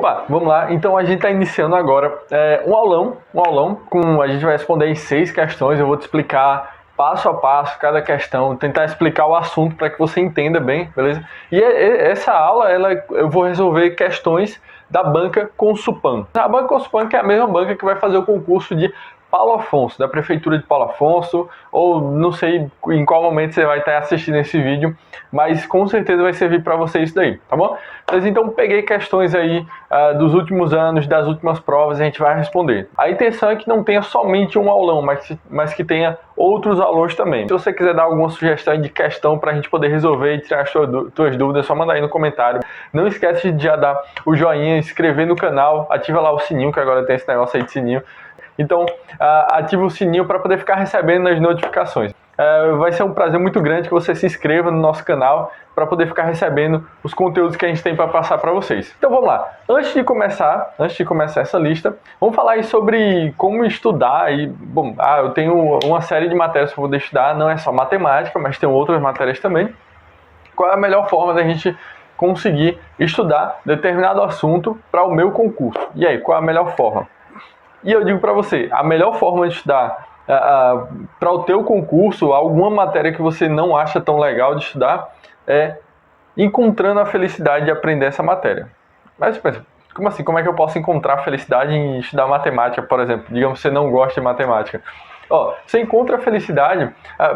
Opa, vamos lá. Então a gente está iniciando agora um aulão a gente vai responder em 6 questões. Eu vou te explicar passo a passo cada questão, tentar explicar o assunto para que você entenda bem, beleza? E essa aula, eu vou resolver questões da banca Consupan. A banca Consupan que é a mesma banca que vai fazer o concurso de Paulo Afonso, da Prefeitura de Paulo Afonso, ou não sei em qual momento você vai estar assistindo esse vídeo, mas com certeza vai servir para você isso daí, tá bom? Mas então peguei questões aí dos últimos anos, das últimas provas, e a gente vai responder. A intenção é que não tenha somente um aulão, mas que tenha outros aulões também. Se você quiser dar alguma sugestão de questão para a gente poder resolver e tirar as tuas dúvidas, é só mandar aí no comentário. Não esquece de já dar o joinha, inscrever no canal, ativa lá o sininho, que agora tem esse negócio aí de sininho. Então, ativa o sininho para poder ficar recebendo as notificações. Vai ser um prazer muito grande que você se inscreva no nosso canal para poder ficar recebendo os conteúdos que a gente tem para passar para vocês. Então vamos lá. Antes de começar essa lista, vamos falar aí sobre como estudar. Bom, eu tenho uma série de matérias para poder estudar, não é só matemática, mas tem outras matérias também. Qual é a melhor forma da gente conseguir estudar determinado assunto para o meu concurso? E aí, qual é a melhor forma? E eu digo para você, a melhor forma de estudar para o teu concurso, alguma matéria que você não acha tão legal de estudar, é encontrando a felicidade de aprender essa matéria. Mas pensa, como assim? Como é que eu posso encontrar felicidade em estudar matemática, por exemplo? Digamos que você não gosta de matemática. Você encontra a felicidade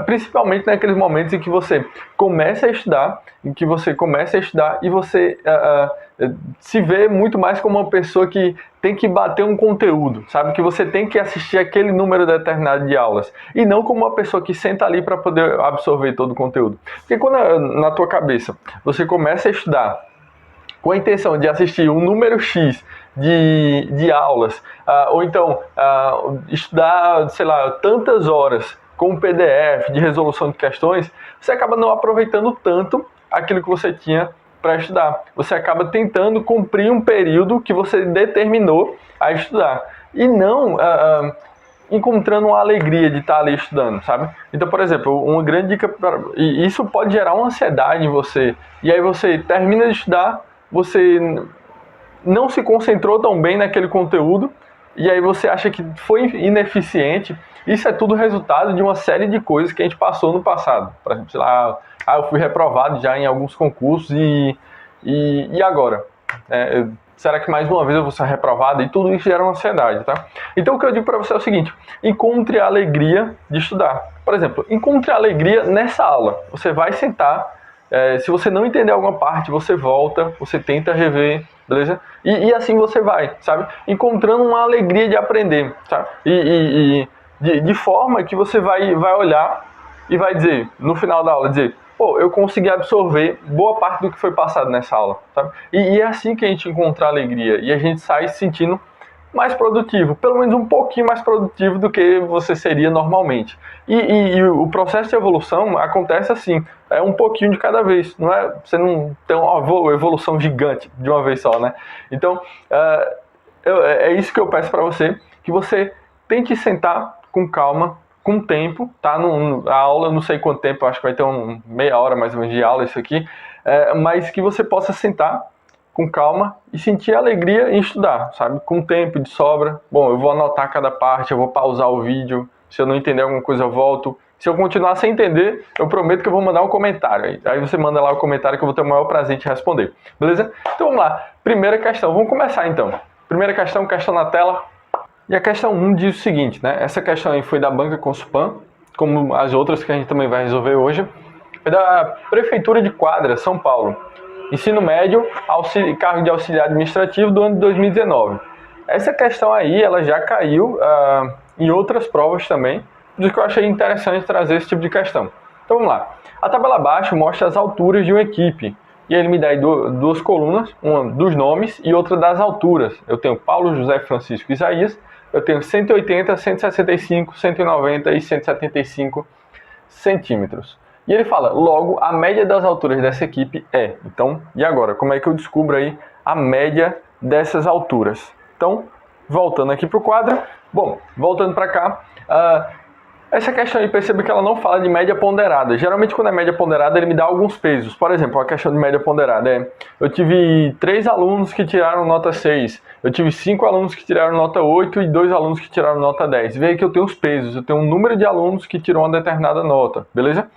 principalmente naqueles momentos em que você começa a estudar, e você se vê muito mais como uma pessoa que tem que bater um conteúdo, sabe? Que você tem que assistir aquele número determinado de aulas, e não como uma pessoa que senta ali para poder absorver todo o conteúdo. Porque quando na tua cabeça você começa a estudar com a intenção de assistir um número X de aulas, ou então estudar, sei lá, tantas horas com um PDF de resolução de questões, você acaba não aproveitando tanto aquilo que você tinha para estudar. Você acaba tentando cumprir um período que você determinou a estudar, e não encontrando uma alegria de estar ali estudando, sabe? Então, por exemplo, uma grande dica, e isso pode gerar uma ansiedade em você, e aí você termina de estudar, você não se concentrou tão bem naquele conteúdo, e aí você acha que foi ineficiente. Isso é tudo resultado de uma série de coisas que a gente passou no passado. Por exemplo, sei lá, eu fui reprovado já em alguns concursos, e agora? Será que mais uma vez eu vou ser reprovado? E tudo isso gera uma ansiedade, tá? Então o que eu digo para você é o seguinte: encontre a alegria de estudar. Por exemplo, encontre a alegria nessa aula. Você vai sentar, se você não entender alguma parte, você volta, você tenta rever, beleza? E assim você vai, sabe? Encontrando uma alegria de aprender, sabe? De forma que você vai olhar e vai dizer, no final da aula, eu consegui absorver boa parte do que foi passado nessa aula, sabe? E é assim que a gente encontra a alegria, e a gente sai se sentindo mais produtivo, pelo menos um pouquinho mais produtivo do que você seria normalmente. E o processo de evolução acontece assim, um pouquinho de cada vez, você não tem uma evolução gigante de uma vez só, né? Então, é isso que eu peço para você, que você tente sentar com calma, com tempo, tá? A aula, eu não sei quanto tempo, acho que vai ter meia hora mais ou menos de aula isso aqui, mas que você possa sentar com calma e sentir alegria em estudar, sabe? Com tempo de sobra. Bom, eu vou anotar cada parte, eu vou pausar o vídeo, se eu não entender alguma coisa eu volto. Se eu continuar sem entender, eu prometo que eu vou mandar um comentário. Aí você manda lá o comentário que eu vou ter o maior prazer em te responder, beleza? Então vamos lá, primeira questão, vamos começar então. Primeira questão na tela. E a questão 1 diz o seguinte, né? Essa questão aí foi da banca Consupan, como as outras que a gente também vai resolver hoje. Foi da Prefeitura de Quadra, São Paulo. Ensino médio, cargo de auxiliar administrativo do ano de 2019. Essa questão aí, ela já caiu em outras provas também, por isso que eu achei interessante trazer esse tipo de questão. Então vamos lá. A tabela abaixo mostra as alturas de uma equipe. E ele me dá aí duas colunas, uma dos nomes e outra das alturas. Eu tenho Paulo, José, Francisco e Isaías. Eu tenho 180, 165, 190 e 175 centímetros. E ele fala, logo, a média das alturas dessa equipe é. Então, e agora? Como é que eu descubro aí a média dessas alturas? Então, voltando aqui para o quadro. Bom, voltando para cá. Essa questão aí, perceba que ela não fala de média ponderada. Geralmente, quando é média ponderada, ele me dá alguns pesos. Por exemplo, a questão de média ponderada é: eu tive 3 alunos que tiraram nota 6, eu tive 5 alunos que tiraram nota 8 e 2 alunos que tiraram nota 10. Vê aí que eu tenho os pesos, eu tenho um número de alunos que tirou uma determinada nota, beleza?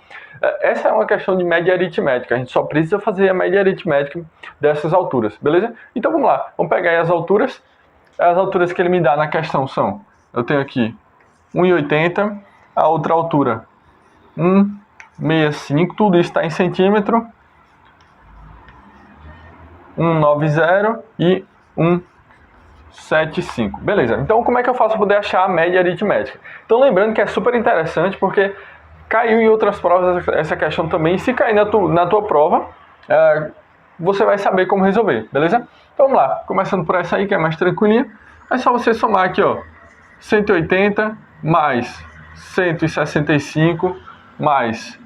Essa é uma questão de média aritmética, a gente só precisa fazer a média aritmética dessas alturas, beleza? Então vamos lá, vamos pegar aí as alturas que ele me dá na questão são: eu tenho aqui 1,80, a outra altura 1,65, tudo isso está em centímetro, 1,90 e 1,75. Beleza, então como é que eu faço para poder achar a média aritmética? Então lembrando que é super interessante porque caiu em outras provas essa questão também. Se cair na tua prova, você vai saber como resolver, beleza? Então vamos lá, começando por essa aí que é mais tranquilinha. É só você somar aqui, ó, 180 mais 165 mais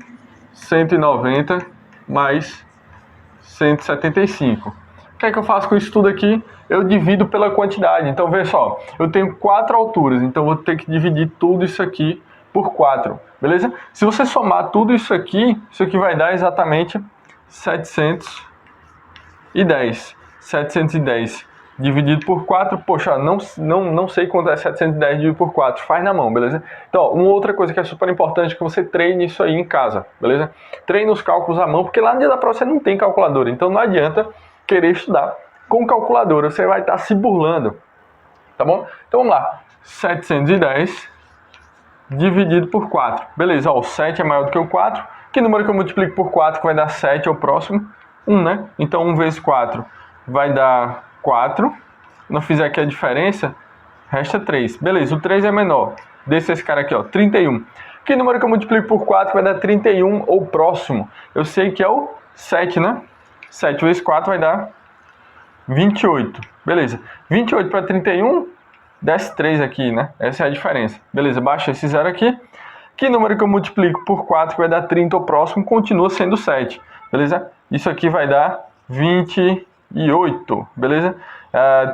190 mais 175. O que é que eu faço com isso tudo aqui? Eu divido pela quantidade. Então, vê só, eu tenho 4 alturas, então vou ter que dividir tudo isso aqui por 4, beleza? Se você somar tudo isso aqui vai dar exatamente 710. 710 dividido por 4, poxa, não sei quanto é 710 dividido por 4, faz na mão, beleza? Então, ó, uma outra coisa que é super importante é que você treine isso aí em casa, beleza? Treine os cálculos à mão, porque lá no dia da prova você não tem calculadora, então não adianta querer estudar com calculadora, você vai estar se burlando, tá bom? Então vamos lá, 710 dividido por 4, beleza? Ó, o 7 é maior do que o 4, que número que eu multiplico por 4 que vai dar 7 é o próximo? 1, né? Então 1 vezes 4 vai dar 4, não fizer aqui a diferença, resta 3. Beleza, o 3 é menor. Desce esse cara aqui, ó, 31. Que número que eu multiplico por 4 vai dar 31 ou próximo? Eu sei que é o 7, né? 7 vezes 4 vai dar 28. Beleza. 28 para 31, desce 3 aqui, né? Essa é a diferença. Beleza, baixa esse 0 aqui. Que número que eu multiplico por 4 que vai dar 30 ou próximo? Continua sendo 7. Beleza? Isso aqui vai dar 28, beleza?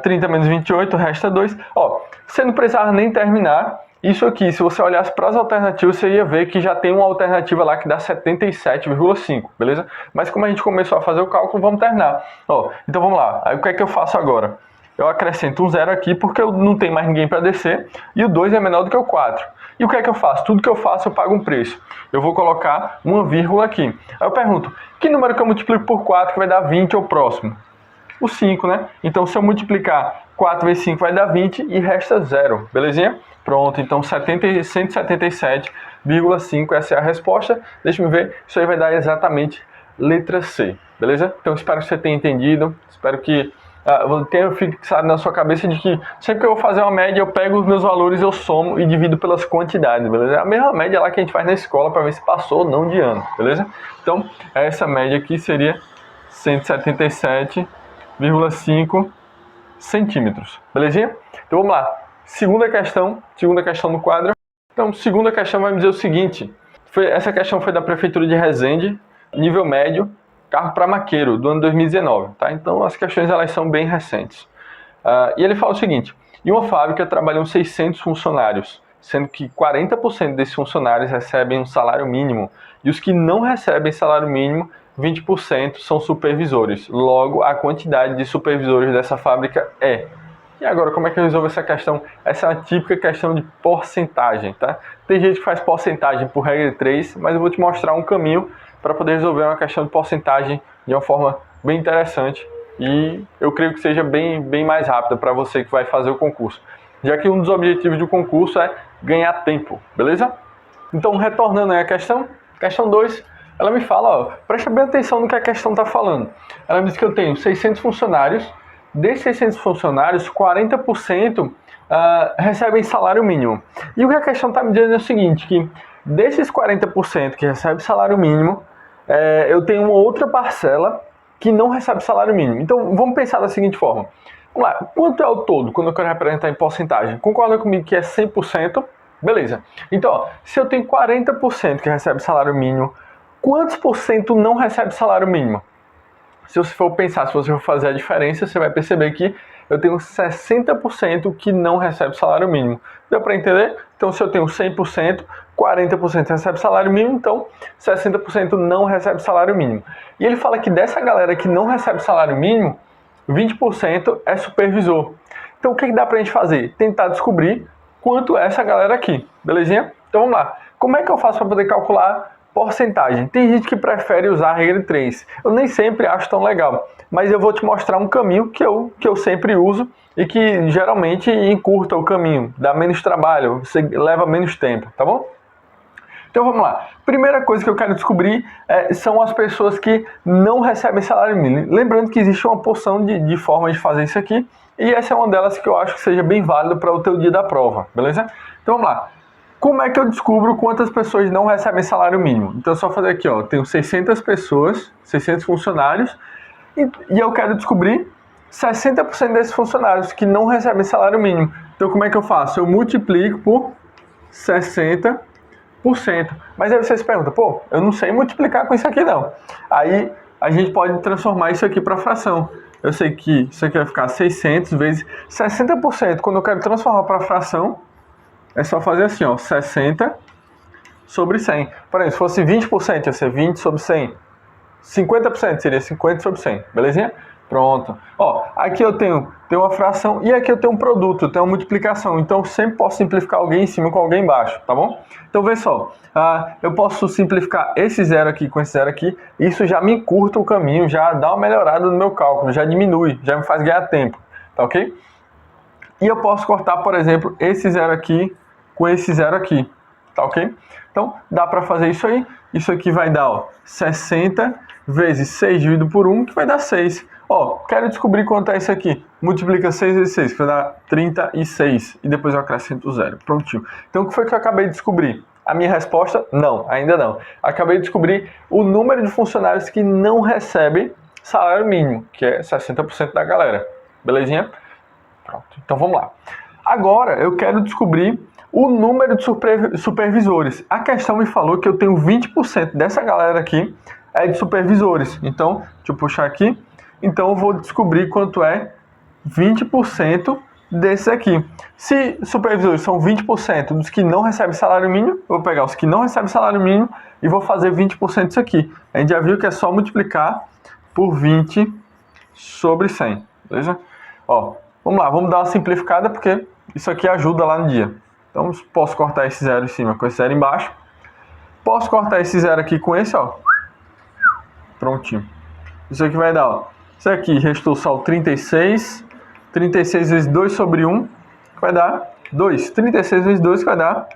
30 menos 28, resta 2. Ó, você não precisava nem terminar isso aqui. Se você olhasse para as alternativas, você ia ver que já tem uma alternativa lá que dá 77,5, beleza? Mas como a gente começou a fazer o cálculo, vamos terminar. Ó, então vamos lá. Aí o que é que eu faço agora? Eu acrescento um 0 aqui porque eu não tenho mais ninguém para descer e o 2 é menor do que o 4. E o que é que eu faço? Tudo que eu faço eu pago um preço. Eu vou colocar uma vírgula aqui. Aí eu pergunto, que número que eu multiplico por 4 que vai dar 20 ou próximo? O 5, né? Então se eu multiplicar 4 vezes 5 vai dar 20 e resta 0, belezinha? Pronto, então 177,5, essa é a resposta. Deixa eu ver, isso aí vai dar exatamente letra C, beleza? Então espero que você tenha entendido, espero que tenha fixado na sua cabeça de que sempre que eu vou fazer uma média, eu pego os meus valores, eu somo e divido pelas quantidades, beleza? É a mesma média lá que a gente faz na escola para ver se passou ou não de ano, beleza? Então, essa média aqui seria 177,5 centímetros, belezinha? Então vamos lá, segunda questão no quadro. Então, segunda questão vai me dizer o seguinte, essa questão foi da Prefeitura de Resende, nível médio, carro para maqueiro, do ano 2019, tá? Então as questões elas são bem recentes. E ele fala o seguinte, em uma fábrica trabalham 600 funcionários, sendo que 40% desses funcionários recebem um salário mínimo, e os que não recebem salário mínimo, 20% são supervisores. Logo, a quantidade de supervisores dessa fábrica é... E agora, como é que eu resolvo essa questão? Essa é uma típica questão de porcentagem, tá? Tem gente que faz porcentagem por regra de 3, mas eu vou te mostrar um caminho para poder resolver uma questão de porcentagem de uma forma bem interessante e eu creio que seja bem mais rápida para você que vai fazer o concurso. Já que um dos objetivos do concurso é ganhar tempo, beleza? Então, retornando aí à questão 2, ela me fala, ó, presta bem atenção no que a questão está falando. Ela me diz que eu tenho 600 funcionários, desses 600 funcionários, 40% recebem salário mínimo. E o que a questão está me dizendo é o seguinte, que desses 40% que recebem salário mínimo, eu tenho uma outra parcela que não recebe salário mínimo. Então, vamos pensar da seguinte forma. Vamos lá, quanto é o todo quando eu quero representar em porcentagem? Concorda comigo que é 100%? Beleza. Então, ó, se eu tenho 40% que recebe salário mínimo, quantos por cento não recebe salário mínimo? Se você for pensar, se você for fazer a diferença, você vai perceber que eu tenho 60% que não recebe salário mínimo. Deu para entender? Então, se eu tenho 100%, 40% recebe salário mínimo, então 60% não recebe salário mínimo. E ele fala que dessa galera que não recebe salário mínimo, 20% é supervisor. Então o que dá pra gente fazer? Tentar descobrir quanto é essa galera aqui, belezinha? Então vamos lá. Como é que eu faço para poder calcular porcentagem? Tem gente que prefere usar a regra de 3. Eu nem sempre acho tão legal, mas eu vou te mostrar um caminho que eu sempre uso e que geralmente encurta o caminho, dá menos trabalho, você leva menos tempo, tá bom? Então vamos lá. Primeira coisa que eu quero descobrir são as pessoas que não recebem salário mínimo. Lembrando que existe uma porção de formas de fazer isso aqui, e essa é uma delas que eu acho que seja bem válida para o teu dia da prova, beleza? Então vamos lá. Como é que eu descubro quantas pessoas não recebem salário mínimo? Então é só fazer aqui, ó, eu tenho 600 pessoas, 600 funcionários, e eu quero descobrir 60% desses funcionários que não recebem salário mínimo. Então como é que eu faço? Eu multiplico por 60%. Mas aí você se pergunta, pô, eu não sei multiplicar com isso aqui não. Aí a gente pode transformar isso aqui para fração. Eu sei que isso aqui vai ficar 600 vezes 60%. Quando eu quero transformar para fração, é só fazer assim, ó, 60 sobre 100. Por exemplo, se fosse 20%, ia ser 20 sobre 100. 50% seria 50 sobre 100, belezinha? Pronto. Ó, aqui eu tenho uma fração e aqui eu tenho um produto, eu tenho uma multiplicação. Então eu sempre posso simplificar alguém em cima com alguém embaixo, tá bom? Então vê só, eu posso simplificar esse zero aqui com esse zero aqui. Isso já me encurta o caminho, já dá uma melhorada no meu cálculo, já diminui, já me faz ganhar tempo, tá ok? E eu posso cortar, por exemplo, esse zero aqui com esse zero aqui, tá ok? Então dá para fazer isso aí. Isso aqui vai dar, ó, 60 vezes 6 dividido por 1, que vai dar 6. Ó, quero descobrir quanto é isso aqui. Multiplica 6 vezes 6, que vai dar 36. E depois eu acrescento o zero. Prontinho. Então o que foi que eu acabei de descobrir? A minha resposta, não, ainda não. Acabei de descobrir o número de funcionários que não recebem salário mínimo, que é 60% da galera. Belezinha? Pronto, então vamos lá. Agora eu quero descobrir o número de supervisores. A questão me falou que eu tenho 20% dessa galera aqui de supervisores. Então, deixa eu puxar aqui. Então eu vou descobrir quanto é 20% desses aqui. Se supervisores são 20% dos que não recebem salário mínimo, eu vou pegar os que não recebem salário mínimo e vou fazer 20% disso aqui. A gente já viu que é só multiplicar por 20 sobre 100. Beleza? Ó, vamos lá, vamos dar uma simplificada porque isso aqui ajuda lá no dia. Então posso cortar esse zero em cima com esse zero embaixo. Posso cortar esse zero aqui com esse, ó. Prontinho. Isso aqui vai dar, ó. Isso aqui restou só o 36. 36 vezes 2 sobre 1, que vai dar 2. 36 vezes 2, que vai dar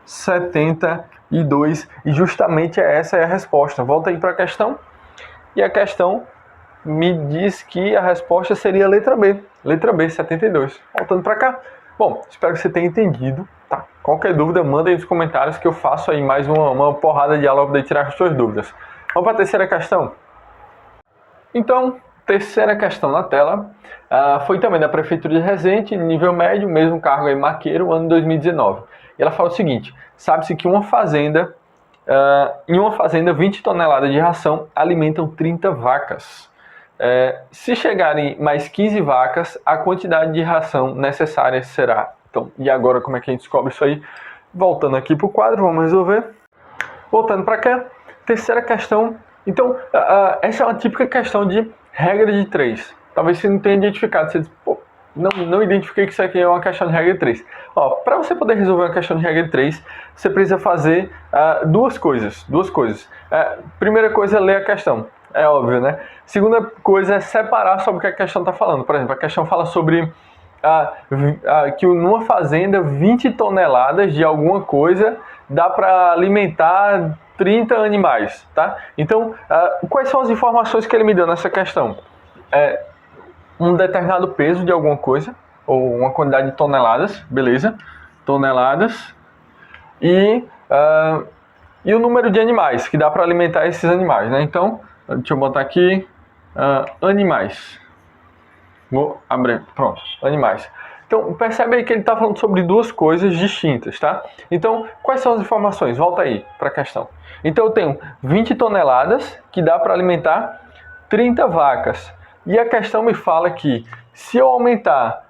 72. E justamente essa é a resposta. Volta aí para a questão. E a questão me diz que a resposta seria a letra B. Letra B, 72. Voltando para cá. Bom, espero que você tenha entendido, tá? Qualquer dúvida, manda aí nos comentários que eu faço aí mais uma porrada de aula para poder tirar as suas dúvidas. Vamos para a terceira questão? Então, terceira questão na tela, foi também da Prefeitura de Resende, nível médio, mesmo cargo aí, maqueiro, ano 2019. E ela fala o seguinte, sabe-se que em uma fazenda, 20 toneladas de ração alimentam 30 vacas. Se chegarem mais 15 vacas, a quantidade de ração necessária será. Então, e agora como é que a gente descobre isso aí? Voltando aqui para o quadro, vamos resolver. Voltando para cá, terceira questão. Então, essa é uma típica questão de regra de 3. Talvez você não tenha identificado, você diz, pô, não identifiquei que isso aqui é uma questão de regra de 3. Para você poder resolver uma questão de regra de 3, você precisa fazer duas coisas. Primeira coisa é ler a questão. É óbvio, né? Segunda coisa é separar sobre o que a questão está falando. Por exemplo, a questão fala sobre que numa fazenda 20 toneladas de alguma coisa dá para alimentar 30 animais, tá? Então, quais são as informações que ele me deu nessa questão? Um determinado peso de alguma coisa, ou uma quantidade de toneladas, beleza? Toneladas. E o número de animais que dá para alimentar esses animais, né? Então, deixa eu botar aqui, animais. Vou abrir, pronto, animais. Então, percebe aí que ele está falando sobre duas coisas distintas, tá? Então, quais são as informações? Volta aí para a questão. Então, eu tenho 20 toneladas que dá para alimentar 30 vacas. E a questão me fala que se eu aumentar,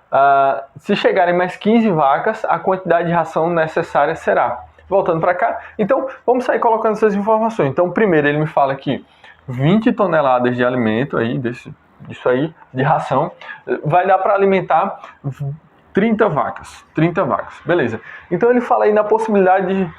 se chegarem mais 15 vacas, a quantidade de ração necessária será. Voltando para cá, então vamos sair colocando essas informações. Então primeiro ele me fala aqui 20 toneladas de alimento aí, disso aí, de ração, vai dar para alimentar 30 vacas, beleza. Então ele fala aí na possibilidade de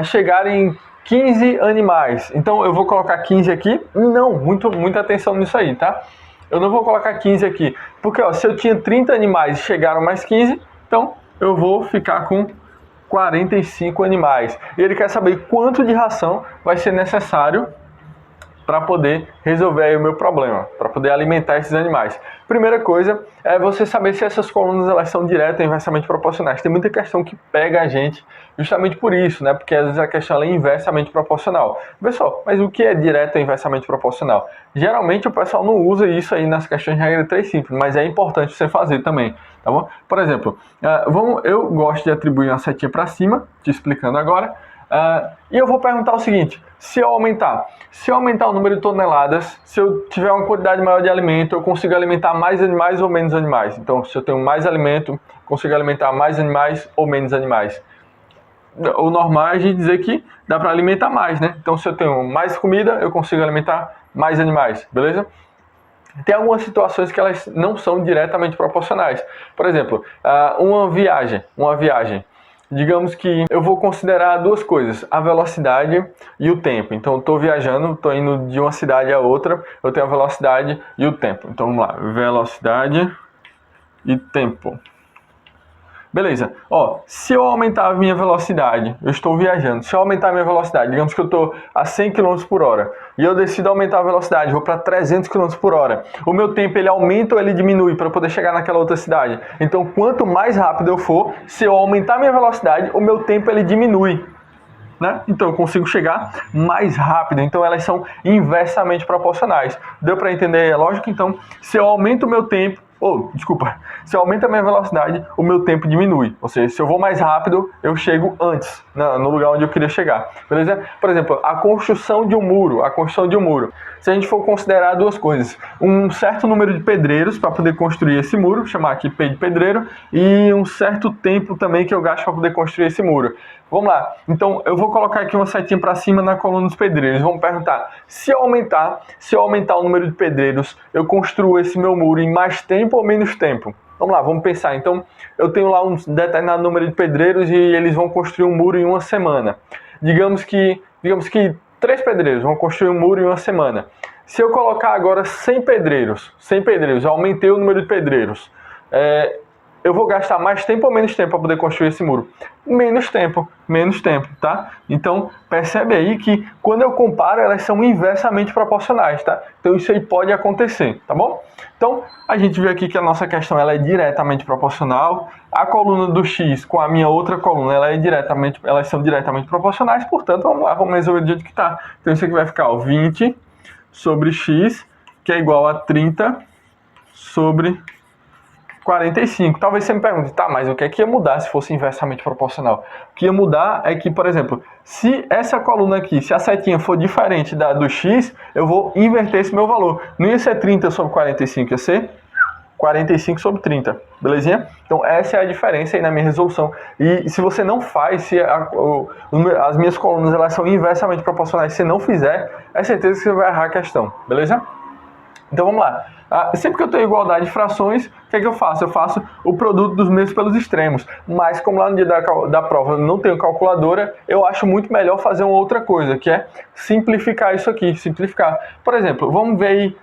chegar em 15 animais. Então eu vou colocar 15 aqui, não, muita atenção nisso aí, tá? Eu não vou colocar 15 aqui, porque ó, se eu tinha 30 animais e chegaram mais 15, então eu vou ficar com 45 animais. E ele quer saber quanto de ração vai ser necessário para poder resolver aí o meu problema, para poder alimentar esses animais. Primeira coisa é você saber se essas colunas elas são diretas ou inversamente proporcionais. Tem muita questão que pega a gente justamente por isso, né? Porque às vezes a questão é inversamente proporcional. Pessoal, mas o que é direto ou inversamente proporcional? Geralmente o pessoal não usa isso aí nas questões de regra 3 simples, mas é importante você fazer também, tá bom? Por exemplo, eu gosto de atribuir uma setinha para cima, te explicando agora. E eu vou perguntar o seguinte, se eu aumentar o número de toneladas, se eu tiver uma quantidade maior de alimento, eu consigo alimentar mais animais ou menos animais? Então, se eu tenho mais alimento, consigo alimentar mais animais ou menos animais? O normal é a gente dizer que dá para alimentar mais, né? Então, se eu tenho mais comida, eu consigo alimentar mais animais, beleza? Tem algumas situações que elas não são diretamente proporcionais. Por exemplo, uma viagem. Digamos que eu vou considerar duas coisas, a velocidade e o tempo. Então, eu estou viajando, estou indo de uma cidade a outra, eu tenho a velocidade e o tempo. Então, vamos lá, velocidade e tempo. Beleza, ó, se eu aumentar a minha velocidade, eu estou viajando, se eu aumentar a minha velocidade, digamos que eu estou a 100 km por hora, e eu decido aumentar a velocidade, vou para 300 km por hora, o meu tempo ele aumenta ou ele diminui para eu poder chegar naquela outra cidade? Então, quanto mais rápido eu for, se eu aumentar a minha velocidade, o meu tempo ele diminui. Né? Então eu consigo chegar mais rápido, então elas são inversamente proporcionais. Deu para entender a lógica? Então, se eu aumento o meu tempo, se eu aumento a minha velocidade, o meu tempo diminui. Ou seja, se eu vou mais rápido, eu chego antes, no lugar onde eu queria chegar. Beleza? Por exemplo, a construção de um muro. Se a gente for considerar duas coisas, um certo número de pedreiros para poder construir esse muro, chamar aqui P de pedreiro, e um certo tempo também que eu gasto para poder construir esse muro. Vamos lá, então eu vou colocar aqui uma setinha para cima na coluna dos pedreiros. Vamos perguntar, se eu aumentar o número de pedreiros, eu construo esse meu muro em mais tempo ou menos tempo? Vamos lá, vamos pensar. Então, eu tenho lá um determinado número de pedreiros e eles vão construir um muro em uma semana. Digamos que 3 pedreiros vão construir um muro em uma semana. Se eu colocar agora 100 pedreiros, eu aumentei o número de pedreiros. Eu vou gastar mais tempo ou menos tempo para poder construir esse muro? Menos tempo, tá? Então, percebe aí que quando eu comparo, elas são inversamente proporcionais, tá? Então, isso aí pode acontecer, tá bom? Então, a gente vê aqui que a nossa questão ela é diretamente proporcional. A coluna do x com a minha outra coluna, elas são diretamente proporcionais, portanto, vamos lá, vamos resolver do jeito que tá. Então, isso aqui vai ficar, ó, 20 sobre x, que é igual a 30 sobre 45. Talvez você me pergunte, tá, mas o que é que ia mudar se fosse inversamente proporcional? O que ia mudar é que, por exemplo, se essa coluna aqui, se a setinha for diferente do x, eu vou inverter esse meu valor. Não ia ser 30 sobre 45, ia ser 45 sobre 30, belezinha? Então essa é a diferença aí na minha resolução. E se você não faz, se as minhas colunas elas são inversamente proporcionais, se você não fizer, é certeza que você vai errar a questão, beleza? Então vamos lá. Sempre que eu tenho igualdade de frações, o que é que eu faço? Eu faço o produto dos meios pelos extremos. Mas como lá no dia da prova eu não tenho calculadora, eu acho muito melhor fazer uma outra coisa, que é simplificar isso aqui. Por exemplo, vamos ver aí,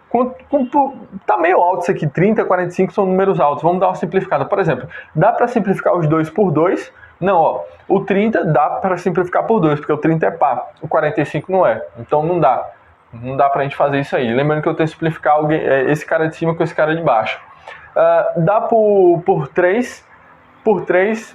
tá meio alto isso aqui, 30, 45 são números altos. Vamos dar uma simplificada. Por exemplo, dá para simplificar os 2 por 2? Não, ó, o 30 dá para simplificar por 2, porque o 30 é par, o 45 não é. Então não dá. Não dá pra gente fazer isso aí. Lembrando que eu tenho que simplificar esse cara de cima com esse cara de baixo. Dá por 3. Por 3.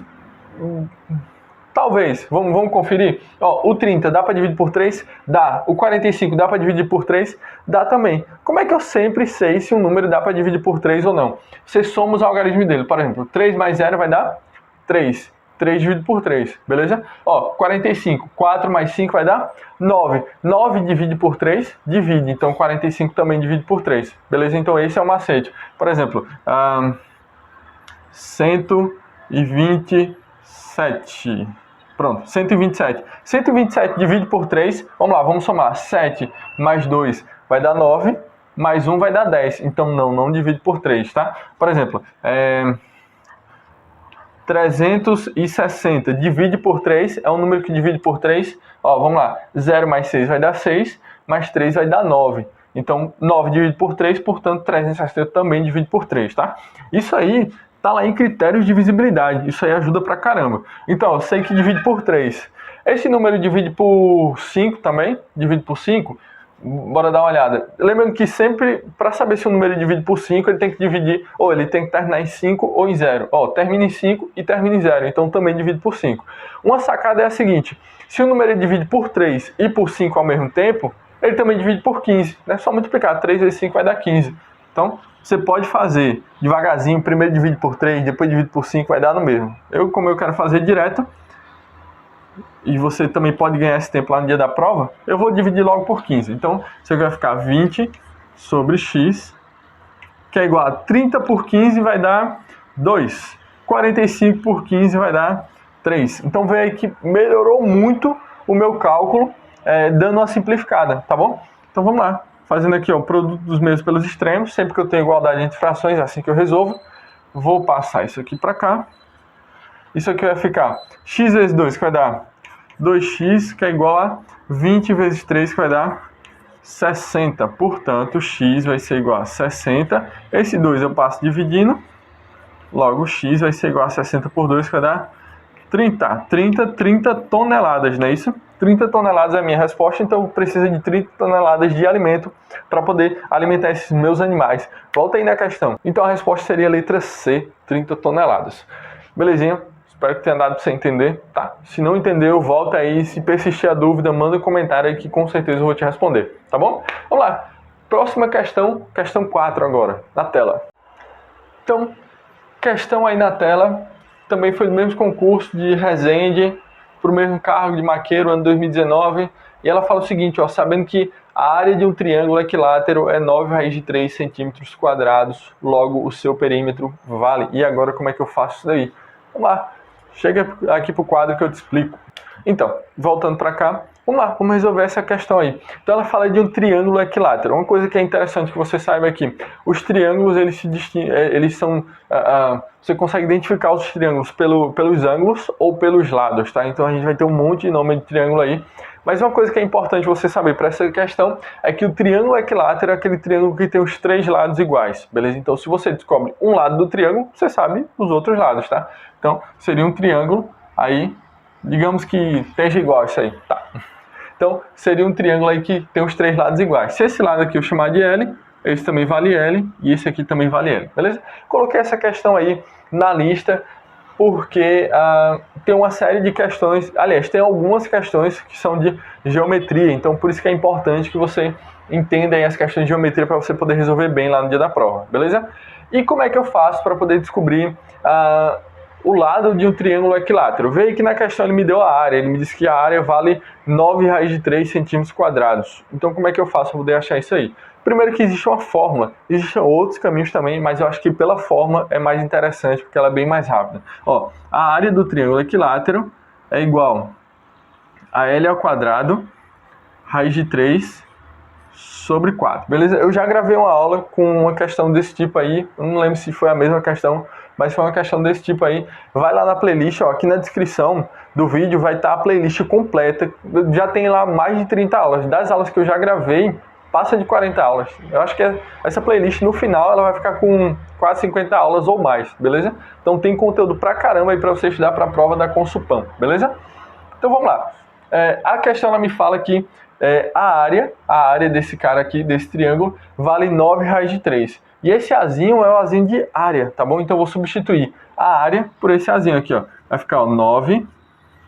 Talvez. Vamos conferir. Ó, o 30 dá pra dividir por 3? Dá. O 45 dá pra dividir por 3? Dá também. Como é que eu sempre sei se um número dá pra dividir por 3 ou não? Você soma os algarismos dele. Por exemplo, 3 mais 0 vai dar 3. 3 dividido por 3, beleza? Ó, 45, 4 mais 5 vai dar 9. 9 divide por 3, divide. Então, 45 também divide por 3, beleza? Então, esse é o macete. Por exemplo, 127. Pronto, 127. 127 divide por 3, vamos lá, vamos somar. 7 mais 2 vai dar 9, mais 1 vai dar 10. Então não divide por 3, tá? Por exemplo, 360 divide por 3, é um número que divide por 3. Ó, vamos lá, 0 mais 6 vai dar 6, mais 3 vai dar 9. Então, 9 divide por 3, portanto, 360 também divide por 3, tá? Isso aí tá lá em critérios de divisibilidade. Isso aí ajuda pra caramba. Então, eu sei que divide por 3. Esse número divide por 5 também? Divide por 5? Bora dar uma olhada. Lembrando que sempre, para saber se o número divide por 5, ele tem que dividir, ou ele tem que terminar em 5 ou em 0. Ó, termina em 5 e termina em 0, então também divide por 5. Uma sacada é a seguinte: se o número divide por 3 e por 5 ao mesmo tempo, ele também divide por 15. É só multiplicar, 3 vezes 5 vai dar 15. Então, você pode fazer devagarzinho, primeiro divide por 3, depois divide por 5, vai dar no mesmo. Como eu quero fazer direto, e você também pode ganhar esse tempo lá no dia da prova, eu vou dividir logo por 15. Então, você vai ficar 20 sobre x, que é igual a 30 por 15 vai dar 2. 45 por 15 vai dar 3. Então, vê aí que melhorou muito o meu cálculo, dando uma simplificada, tá bom? Então, vamos lá. Fazendo aqui, ó, o produto dos meios pelos extremos. Sempre que eu tenho igualdade entre frações, é assim que eu resolvo. Vou passar isso aqui para cá. Isso aqui vai ficar x vezes 2, que vai dar 2x, que é igual a 20 vezes 3, que vai dar 60. Portanto, x vai ser igual a 60. Esse 2 eu passo dividindo. Logo, x vai ser igual a 60 por 2, que vai dar 30 toneladas, não é isso? 30 toneladas é a minha resposta, então precisa de 30 toneladas de alimento para poder alimentar esses meus animais. Volta aí na questão. Então a resposta seria a letra C, 30 toneladas. Belezinha? Espero que tenha dado para você entender, tá? Se não entendeu, volta aí. Se persistir a dúvida, manda um comentário aí que com certeza eu vou te responder, tá bom? Vamos lá. Próxima questão, questão 4 agora, na tela. Então, questão aí na tela, também foi do mesmo concurso de Resende, para o mesmo cargo de maqueiro, ano 2019, e ela fala o seguinte, ó, sabendo que a área de um triângulo equilátero é 9 raiz de 3 centímetros quadrados, logo o seu perímetro vale. E agora como é que eu faço isso daí? Vamos lá, chega aqui para o quadro que eu te explico. Então, voltando para cá, vamos lá, vamos resolver essa questão aí. Então ela fala de um triângulo equilátero. Uma coisa que é interessante que você saiba aqui, os triângulos, eles se distinguem, eles são, você consegue identificar os triângulos pelos ângulos ou pelos lados, tá? Então a gente vai ter um monte de nome de triângulo aí. Mas uma coisa que é importante você saber para essa questão é que o triângulo equilátero é aquele triângulo que tem os 3 lados iguais, beleza? Então se você descobre um lado do triângulo, você sabe os outros lados, tá? Então seria um triângulo aí, digamos que esteja igual isso aí, tá? Então, seria um triângulo aí que tem os 3 lados iguais. Se esse lado aqui eu chamar de L, esse também vale L e esse aqui também vale L, beleza? Coloquei essa questão aí na lista porque tem uma série de questões, aliás, tem algumas questões que são de geometria, então por isso que é importante que você entenda aí as questões de geometria para você poder resolver bem lá no dia da prova, beleza? E como é que eu faço para poder descobrir o lado de um triângulo equilátero? Veio que na questão ele me deu a área, ele me disse que a área vale 9 raiz de 3 centímetros quadrados. Então como é que eu faço para poder achar isso aí? Primeiro que existe uma fórmula, existem outros caminhos também, mas eu acho que pela forma é mais interessante, porque ela é bem mais rápida. Ó, a área do triângulo equilátero é igual a L ao quadrado, raiz de 3 sobre 4, beleza? Eu já gravei uma aula com uma questão desse tipo aí, eu não lembro se foi a mesma questão, mas foi uma questão desse tipo aí. Vai lá na playlist, ó, aqui na descrição do vídeo vai estar a playlist completa, já tem lá mais de 30 aulas, das aulas que eu já gravei, passa de 40 aulas. Eu acho que essa playlist no final ela vai ficar com quase 50 aulas ou mais, beleza? Então tem conteúdo pra caramba aí pra você estudar pra prova da Consulpan, beleza? Então vamos lá. A questão ela me fala que a área desse cara aqui, desse triângulo, vale 9 raiz de 3. E esse azinho é o azinho de área, tá bom? Então eu vou substituir a área por esse azinho aqui, ó. Vai ficar, ó, 9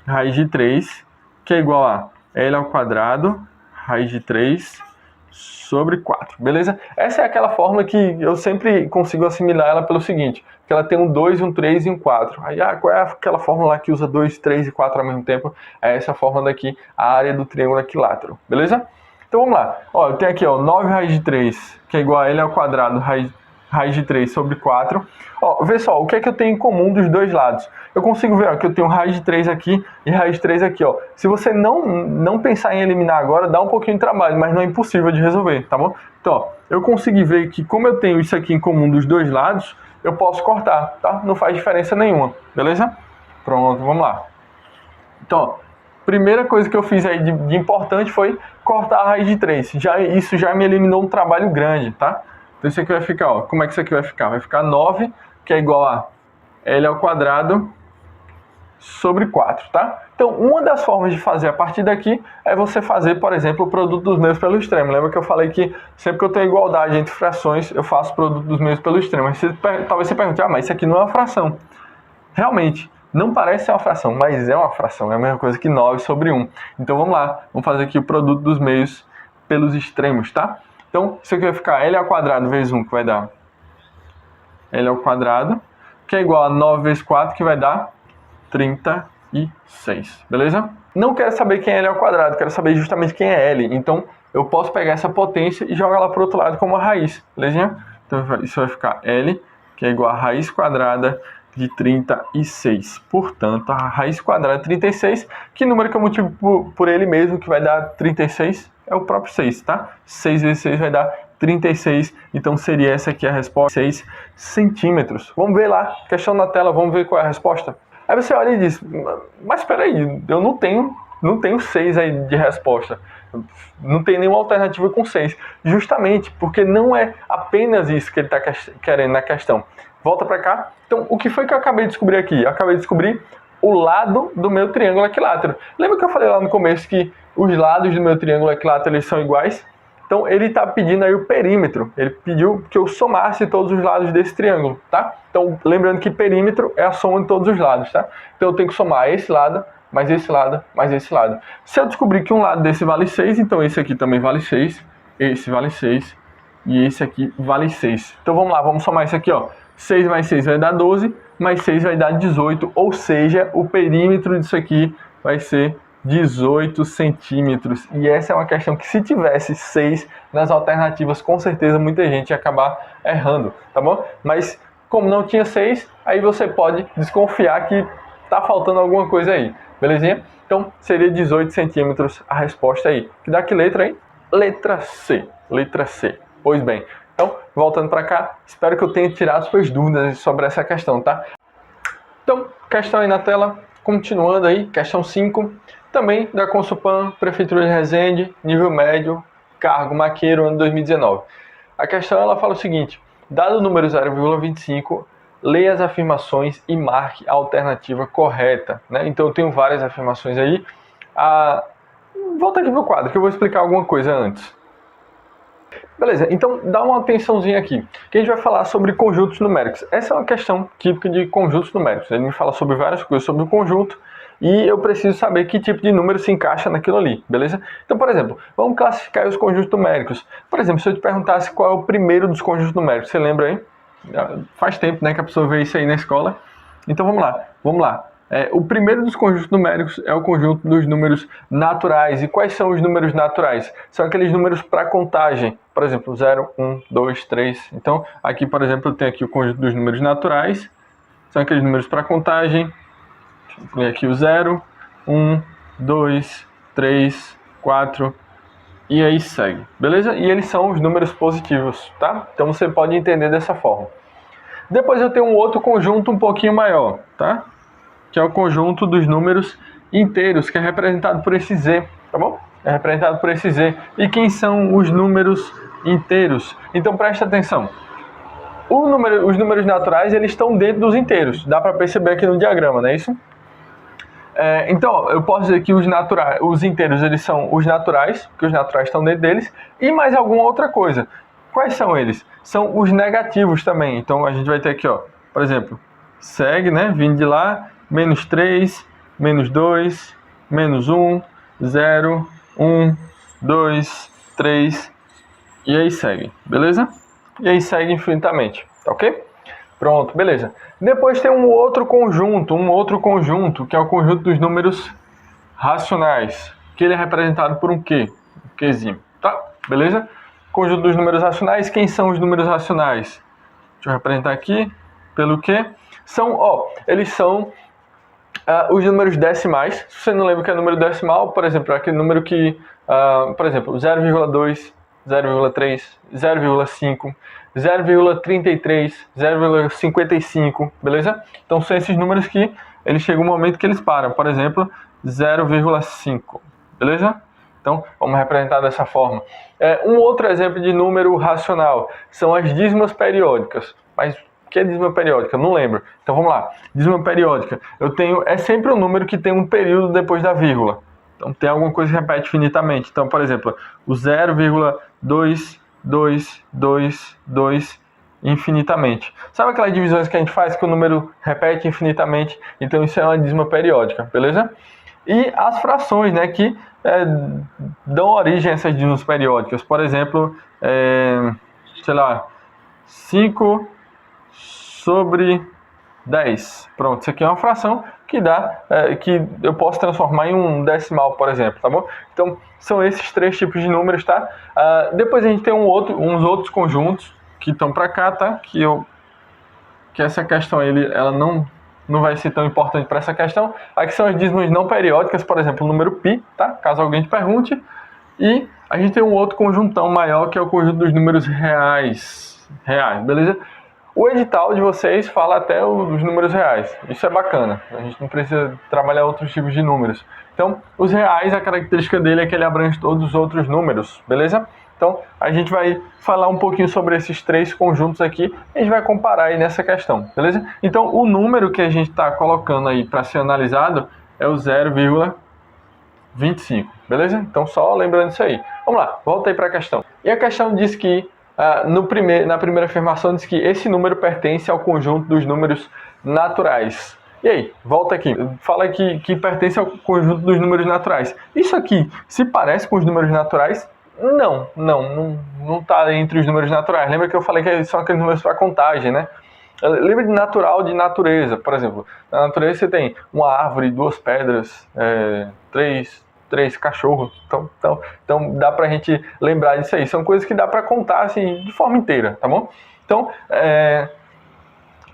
raiz de 3, que é igual a L ao quadrado, raiz de 3 sobre 4, beleza? Essa é aquela fórmula que eu sempre consigo assimilar ela pelo seguinte, que ela tem um 2, um 3 e um 4. Aí, qual é aquela fórmula lá que usa 2, 3 e 4 ao mesmo tempo? É essa fórmula daqui, a área do triângulo equilátero, beleza? Então vamos lá. Ó, eu tenho aqui, ó, 9 raiz de 3, que é igual a L ao quadrado, raiz raiz de 3 sobre 4. Ó, vê só, o que é que eu tenho em comum dos dois lados? Eu consigo ver ó, que eu tenho raiz de 3 aqui e raiz de 3 aqui. Ó. Se você não pensar em eliminar agora, dá um pouquinho de trabalho, mas não é impossível de resolver, tá bom? Então, ó, eu consegui ver que como eu tenho isso aqui em comum dos dois lados, eu posso cortar, tá? Não faz diferença nenhuma, beleza? Pronto, vamos lá. Então, ó, primeira coisa que eu fiz aí de importante foi cortar a raiz de 3. Isso já me eliminou um trabalho grande, tá? Então isso aqui vai ficar, ó, como é que isso aqui vai ficar? Vai ficar 9, que é igual a L ao quadrado sobre 4, tá? Então, uma das formas de fazer a partir daqui é você fazer, por exemplo, o produto dos meios pelo extremo. Lembra que eu falei que sempre que eu tenho igualdade entre frações, eu faço o produto dos meios pelo extremo. Talvez você pergunte, mas isso aqui não é uma fração. Realmente, não parece ser uma fração, mas é uma fração. É a mesma coisa que 9 sobre 1. Então, vamos lá. Vamos fazer aqui o produto dos meios pelos extremos, tá? Então, isso aqui vai ficar L ao quadrado vezes 1, que vai dar L ao quadrado, que é igual a 9 vezes 4, que vai dar 36, beleza? Não quero saber quem é L ao quadrado, quero saber justamente quem é L. Então, eu posso pegar essa potência e jogar lá para o outro lado como uma raiz, belezinha? Então, isso vai ficar L, que é igual a raiz quadrada de 36. Portanto, a raiz quadrada de 36, que número que eu multiplico por ele mesmo, que vai dar 36, é o próprio 6, tá? 6 vezes 6 vai dar 36, então seria essa aqui a resposta, 6 centímetros. Vamos ver lá, questão na tela, vamos ver qual é a resposta. Aí você olha e diz, mas espera aí, eu não tenho 6 aí de resposta. Não tem nenhuma alternativa com 6. Justamente porque não é apenas isso que ele está querendo na questão. Volta para cá. Então, o que foi que eu acabei de descobrir aqui? Eu acabei de descobrir o lado do meu triângulo equilátero. Lembra que eu falei lá no começo que os lados do meu triângulo equilátero eles são iguais? Então, ele está pedindo aí o perímetro. Ele pediu que eu somasse todos os lados desse triângulo, tá? Então, lembrando que perímetro é a soma de todos os lados, tá? Então, eu tenho que somar esse lado, mais esse lado, mais esse lado. Se eu descobrir que um lado desse vale 6, então esse aqui também vale 6, esse vale 6 e esse aqui vale 6. Então, vamos lá, vamos somar isso aqui, ó. 6 mais 6 vai dar 12, mais 6 vai dar 18, ou seja, o perímetro disso aqui vai ser 18 centímetros. E essa é uma questão que se tivesse 6 nas alternativas, com certeza muita gente ia acabar errando, tá bom? Mas como não tinha 6, aí você pode desconfiar que tá faltando alguma coisa aí, belezinha? Então seria 18 centímetros a resposta aí. Que dá que letra aí? Letra C. Letra C. Pois bem. Então, voltando para cá, espero que eu tenha tirado suas dúvidas sobre essa questão, tá? Então, questão aí na tela, continuando aí, questão 5, também da Consupan, Prefeitura de Resende, nível médio, cargo maqueiro, ano 2019. A questão, ela fala o seguinte, dado o número 0,25, leia as afirmações e marque a alternativa correta, né? Então, eu tenho várias afirmações aí. Volta aqui pro quadro, que eu vou explicar alguma coisa antes. Beleza, então dá uma atençãozinha aqui, que a gente vai falar sobre conjuntos numéricos. Essa é uma questão típica de conjuntos numéricos. Ele me fala sobre várias coisas sobre o conjunto e eu preciso saber que tipo de número se encaixa naquilo ali, beleza? Então, por exemplo, vamos classificar os conjuntos numéricos. Por exemplo, se eu te perguntasse qual é o primeiro dos conjuntos numéricos, você lembra aí? Faz tempo, né, que a pessoa vê isso aí na escola. Então vamos lá. O primeiro dos conjuntos numéricos é o conjunto dos números naturais. E quais são os números naturais? São aqueles números para contagem. Por exemplo, 0, 1, 2, 3. Então, aqui, por exemplo, eu tenho aqui o conjunto dos números naturais. São aqueles números para contagem. Deixa eu incluir aqui o 0, 1, 2, 3, 4. E aí segue. Beleza? E eles são os números positivos, tá? Então, você pode entender dessa forma. Depois eu tenho um outro conjunto um pouquinho maior, tá? Que é o conjunto dos números inteiros, que é representado por esse Z, tá bom? É representado por esse Z. E quem são os números inteiros? Então presta atenção. Os números naturais, eles estão dentro dos inteiros. Dá para perceber aqui no diagrama, não é isso? Então, eu posso dizer que os inteiros, eles são os naturais, que os naturais estão dentro deles, e mais alguma outra coisa. Quais são eles? São os negativos também. Então, a gente vai ter aqui, ó, por exemplo, segue, né, vindo de lá, menos 3, menos 2, menos 1, 0, 1, 2, 3, e aí segue, beleza? E aí segue infinitamente, tá ok? Pronto, beleza. Depois tem um outro conjunto, que é o conjunto dos números racionais, que ele é representado por um Q, Qzinho, tá? Beleza? Conjunto dos números racionais, quem são os números racionais? Deixa eu representar aqui. Pelo que? Eles são os números decimais. Se você não lembra o que é número decimal, por exemplo, é aquele número que, por exemplo, 0,2, 0,3, 0,5, 0,33, 0,55, beleza? Então são esses números que eles chegam um momento que eles param. Por exemplo, 0,5, beleza? Então, vamos representar dessa forma. Um outro exemplo de número racional são as dízimas periódicas. Mas o que é dízima periódica? Não lembro. Então, vamos lá. Dízima periódica. É sempre um número que tem um período depois da vírgula. Então, tem alguma coisa que repete infinitamente. Então, por exemplo, o 0,2222 infinitamente. Sabe aquelas divisões que a gente faz que o número repete infinitamente? Então, isso é uma dízima periódica, beleza? E as frações, né, que dão origem a essas dízimas periódicas. Por exemplo, sei lá, 5 sobre 10. Pronto, isso aqui é uma fração que que eu posso transformar em um decimal, por exemplo, tá bom? Então, são esses três tipos de números, tá? Depois a gente tem uns outros conjuntos que estão para cá, tá? Que essa questão ela não vai ser tão importante para essa questão. Aqui são as dízimas não periódicas, por exemplo, o número π, tá? Caso alguém te pergunte. E a gente tem um outro conjuntão maior, que é o conjunto dos números reais, beleza? O edital de vocês fala até os números reais. Isso é bacana. A gente não precisa trabalhar outros tipos de números. Então, os reais, a característica dele é que ele abrange todos os outros números, beleza? Então, a gente vai falar um pouquinho sobre esses três conjuntos aqui e a gente vai comparar aí nessa questão, beleza? Então, o número que a gente está colocando aí para ser analisado é o 0,25, beleza? Então, só lembrando isso aí. Vamos lá, volta aí para a questão. E a questão diz que, na primeira afirmação, diz que esse número pertence ao conjunto dos números naturais. E aí, volta aqui, fala que pertence ao conjunto dos números naturais. Isso aqui se parece com os números naturais? Não está entre os números naturais. Lembra que eu falei que são aqueles números para contagem, né? Lembra de natural, de natureza. Por exemplo, na natureza você tem uma árvore, 2 pedras, 3 cachorros. Então dá pra gente lembrar disso aí. São coisas que dá pra contar assim, de forma inteira, tá bom? Então,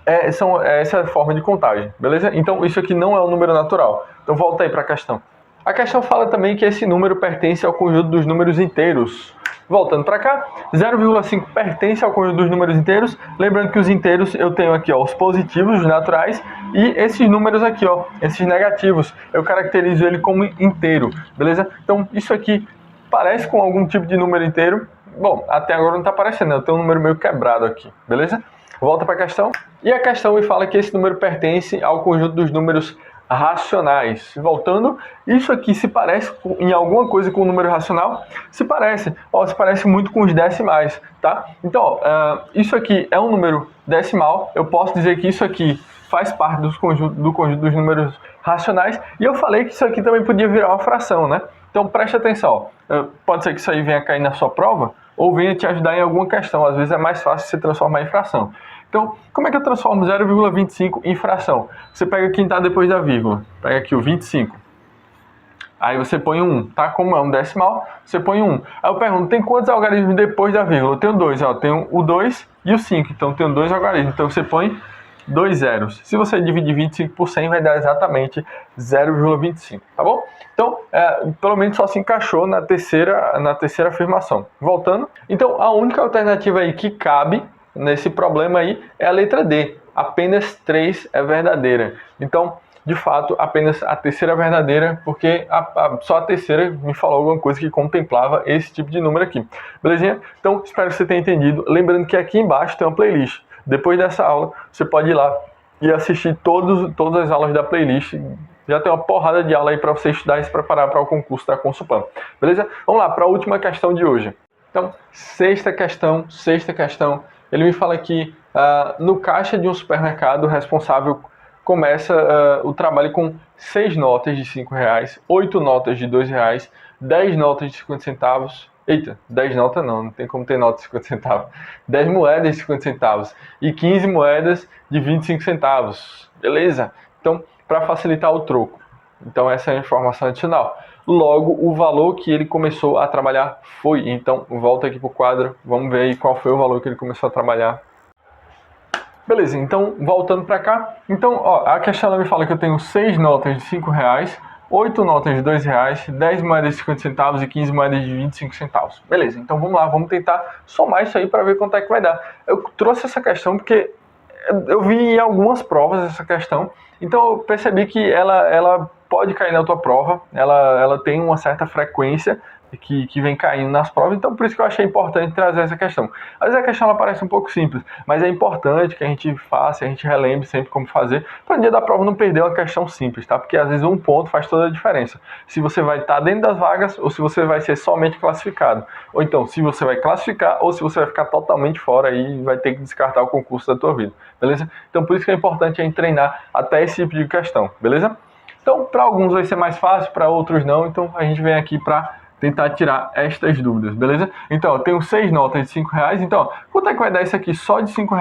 essa é a forma de contagem, beleza? Então, isso aqui não é um número natural. Então, volta aí para a questão. A questão fala também que esse número pertence ao conjunto dos números inteiros. Voltando para cá, 0,5 pertence ao conjunto dos números inteiros. Lembrando que os inteiros eu tenho aqui, ó, os positivos, os naturais, e esses números aqui, ó, esses negativos, eu caracterizo ele como inteiro, beleza? Então, isso aqui parece com algum tipo de número inteiro. Bom, até agora não está aparecendo, eu tenho um número meio quebrado aqui, beleza? Volta para a questão. E a questão me fala que esse número pertence ao conjunto dos números racionais. Voltando, isso aqui se parece em alguma coisa com o número racional? Se parece. Se parece muito com os decimais, tá? Então, isso aqui é um número decimal. Eu posso dizer que isso aqui faz parte do conjunto dos números racionais. E eu falei que isso aqui também podia virar uma fração, né? Então, preste atenção. Pode ser que isso aí venha cair na sua prova ou venha te ajudar em alguma questão. Às vezes é mais fácil você transformar em fração. Então, como é que eu transformo 0,25 em fração? Você pega quem está depois da vírgula. Pega aqui o 25. Aí você põe 1, tá? Como é um decimal, você põe 1. Aí eu pergunto, tem quantos algarismos depois da vírgula? Eu tenho 2, ó. Tenho o 2 e o 5. Então, eu tenho 2 algarismos. Então, você põe 2 zeros. Se você dividir 25 por 100, vai dar exatamente 0,25, tá bom? Então, pelo menos só se encaixou na terceira afirmação. Voltando. Então, a única alternativa aí que cabe nesse problema aí é a letra D. Apenas 3 é verdadeira. Então, de fato, apenas a terceira é verdadeira, porque só a terceira me falou alguma coisa que contemplava esse tipo de número aqui. Belezinha? Então, espero que você tenha entendido. Lembrando que aqui embaixo tem uma playlist. Depois dessa aula, você pode ir lá e assistir todas as aulas da playlist. Já tem uma porrada de aula aí para você estudar e se preparar para o concurso da Consulpan. Beleza? Vamos lá para a última questão de hoje. Então, sexta questão. Ele me fala que no caixa de um supermercado, o responsável começa o trabalho com 6 notas de R$5, 8 notas de R$2, 10 notas de 50 centavos. Eita, 10 notas não tem como ter nota de 50 centavos. 10 moedas de 50 centavos e 15 moedas de 25 centavos. Beleza? Então, para facilitar o troco. Então, essa é a informação adicional. Logo, o valor que ele começou a trabalhar foi. Então, volta aqui para o quadro. Vamos ver aí qual foi o valor que ele começou a trabalhar. Beleza, então voltando para cá. Então, ó, a questão ela me fala que eu tenho 6 notas de R$ 5, 8 notas de R$ 2, 10 moedas de 50 centavos e 15 moedas de 25 centavos. Beleza, então vamos lá, vamos tentar somar isso aí para ver quanto é que vai dar. Eu trouxe essa questão porque eu vi em algumas provas essa questão, então eu percebi que ela pode cair na tua prova, ela tem uma certa frequência que vem caindo nas provas, então por isso que eu achei importante trazer essa questão. Às vezes a questão ela parece um pouco simples, mas é importante que a gente faça, a gente relembre sempre como fazer, para no dia da prova não perder uma questão simples, tá? Porque às vezes um ponto faz toda a diferença. Se você vai estar dentro das vagas ou se você vai ser somente classificado. Ou então, se você vai classificar ou se você vai ficar totalmente fora e vai ter que descartar o concurso da tua vida, beleza? Então por isso que é importante a gente treinar até esse tipo de questão, beleza? Então, para alguns vai ser mais fácil, para outros não, então a gente vem aqui para tentar tirar estas dúvidas, beleza? Então, eu tenho 6 notas de R$ 5, então, ó, quanto é que vai dar isso aqui só de R$ 5?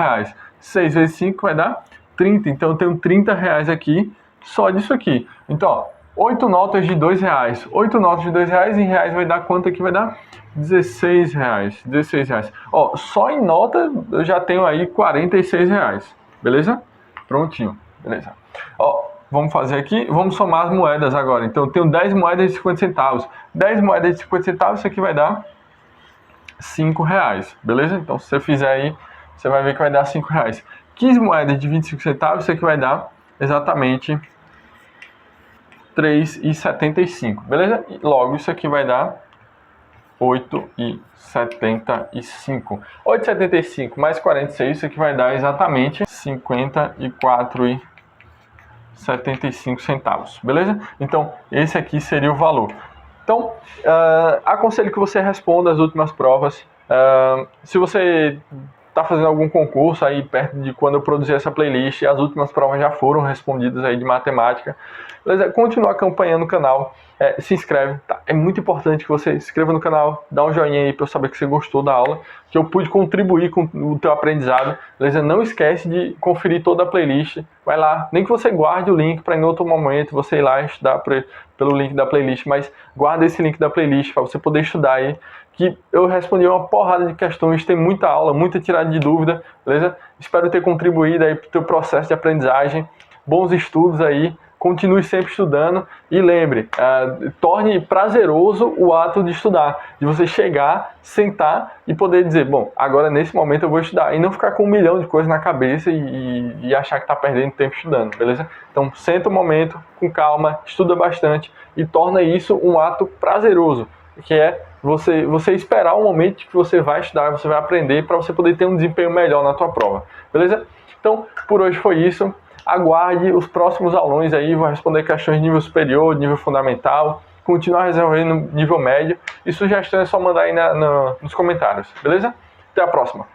6 vezes 5 vai dar 30, então eu tenho R$ 30 aqui só disso aqui. Então, ó, 8 notas de R$ 2, 8 notas de R$ 2 em reais vai dar quanto aqui vai dar? R$ 16. Ó, só em nota eu já tenho aí R$ 46, beleza? Prontinho, beleza. Ó, vamos fazer aqui, vamos somar as moedas agora. Então, eu tenho 10 moedas de 50 centavos. 10 moedas de 50 centavos, isso aqui vai dar R$ 5, beleza? Então, se você fizer aí, você vai ver que vai dar R$ 5. 15 moedas de 25 centavos, isso aqui vai dar exatamente R$ 3,75, beleza? E logo, isso aqui vai dar 8,75. 8,75 mais 46, isso aqui vai dar exatamente 54,75 centavos, beleza? Então, esse aqui seria o valor. Então, aconselho que você responda as últimas provas. Se você está fazendo algum concurso aí perto de quando eu produzi essa playlist, as últimas provas já foram respondidas aí de matemática, beleza? Continua acompanhando o canal, se inscreve, tá? É muito importante que você se inscreva no canal, dá um joinha aí para eu saber que você gostou da aula, que eu pude contribuir com o teu aprendizado, beleza? Não esquece de conferir toda a playlist, vai lá, nem que você guarde o link para em outro momento você ir lá estudar pelo link da playlist, mas guarda esse link da playlist para você poder estudar aí, que eu respondi uma porrada de questões, tem muita aula, muita tirada de dúvida, beleza? Espero ter contribuído aí para o teu processo de aprendizagem, bons estudos aí, continue sempre estudando e lembre, torne prazeroso o ato de estudar, de você chegar, sentar e poder dizer, bom, agora nesse momento eu vou estudar, e não ficar com 1 milhão de coisas na cabeça e achar que está perdendo tempo estudando, beleza? Então senta um momento, com calma, estuda bastante e torna isso um ato prazeroso, que é você esperar o momento que você vai estudar, você vai aprender para você poder ter um desempenho melhor na tua prova, beleza? Então, por hoje foi isso. Aguarde os próximos aulões aí, vou responder questões de nível superior, nível fundamental, continuar resolvendo nível médio, e sugestões é só mandar aí nos comentários, beleza? Até a próxima!